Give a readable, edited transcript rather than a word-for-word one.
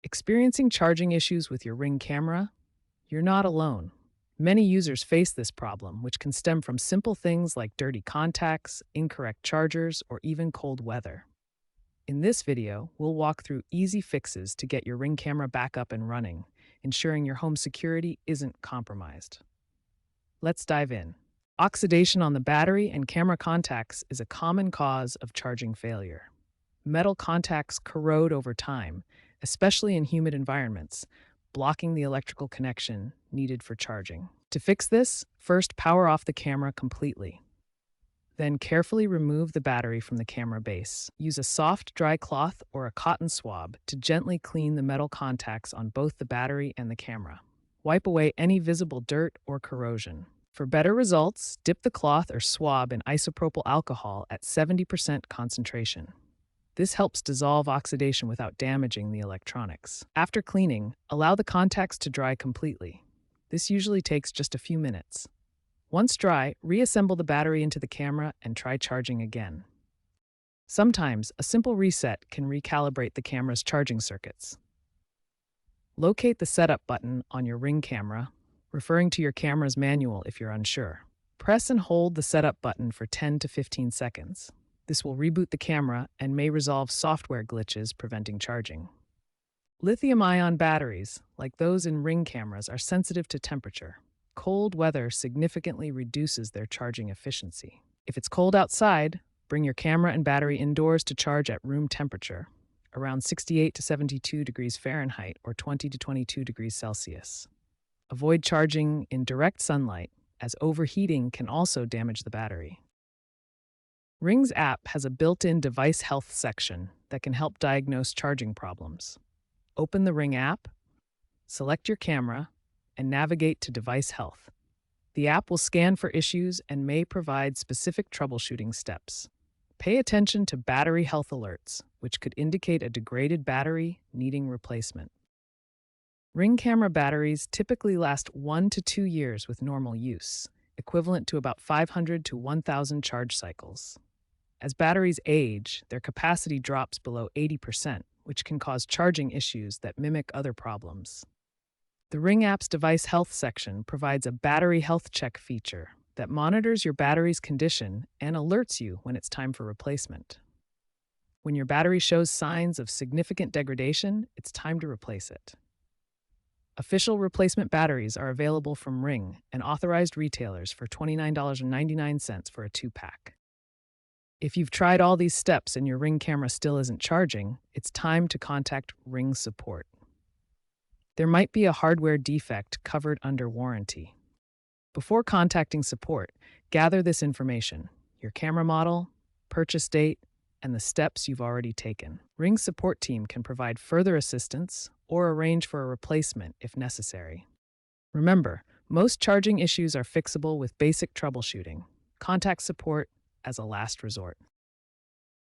Experiencing charging issues with your Ring camera? You're not alone. Many users face this problem, which can stem from simple things like dirty contacts, incorrect chargers, or even cold weather. In this video, we'll walk through easy fixes to get your Ring camera back up and running, ensuring your home security isn't compromised. Let's dive in. Oxidation on the battery and camera contacts is a common cause of charging failure. Metal contacts corrode over time, especially in humid environments, blocking the electrical connection needed for charging. To fix this, first power off the camera completely. Then carefully remove the battery from the camera base. Use a soft, dry cloth or a cotton swab to gently clean the metal contacts on both the battery and the camera. Wipe away any visible dirt or corrosion. For better results, dip the cloth or swab in isopropyl alcohol at 70% concentration. This helps dissolve oxidation without damaging the electronics. After cleaning, allow the contacts to dry completely. This usually takes just a few minutes. Once dry, reassemble the battery into the camera and try charging again. Sometimes, a simple reset can recalibrate the camera's charging circuits. Locate the setup button on your Ring camera, referring to your camera's manual if you're unsure. Press and hold the setup button for 10 to 15 seconds. This will reboot the camera and may resolve software glitches preventing charging. Lithium-ion batteries, like those in Ring cameras, are sensitive to temperature. Cold weather significantly reduces their charging efficiency. If it's cold outside, bring your camera and battery indoors to charge at room temperature, around 68 to 72 degrees Fahrenheit or 20 to 22 degrees Celsius. Avoid charging in direct sunlight, as overheating can also damage the battery. Ring's app has a built-in device health section that can help diagnose charging problems. Open the Ring app, select your camera, and navigate to Device Health. The app will scan for issues and may provide specific troubleshooting steps. Pay attention to battery health alerts, which could indicate a degraded battery needing replacement. Ring camera batteries typically last 1 to 2 years with normal use, equivalent to about 500 to 1,000 charge cycles. As batteries age, their capacity drops below 80%, which can cause charging issues that mimic other problems. The Ring app's Device Health section provides a battery health check feature that monitors your battery's condition and alerts you when it's time for replacement. When your battery shows signs of significant degradation, it's time to replace it. Official replacement batteries are available from Ring and authorized retailers for $29.99 for a 2-pack. If you've tried all these steps and your Ring camera still isn't charging, it's time to contact Ring support. There might be a hardware defect covered under warranty. Before contacting support, gather this information: your camera model, purchase date, and the steps you've already taken. Ring's support team can provide further assistance or arrange for a replacement if necessary. Remember, most charging issues are fixable with basic troubleshooting. Contact support as a last resort.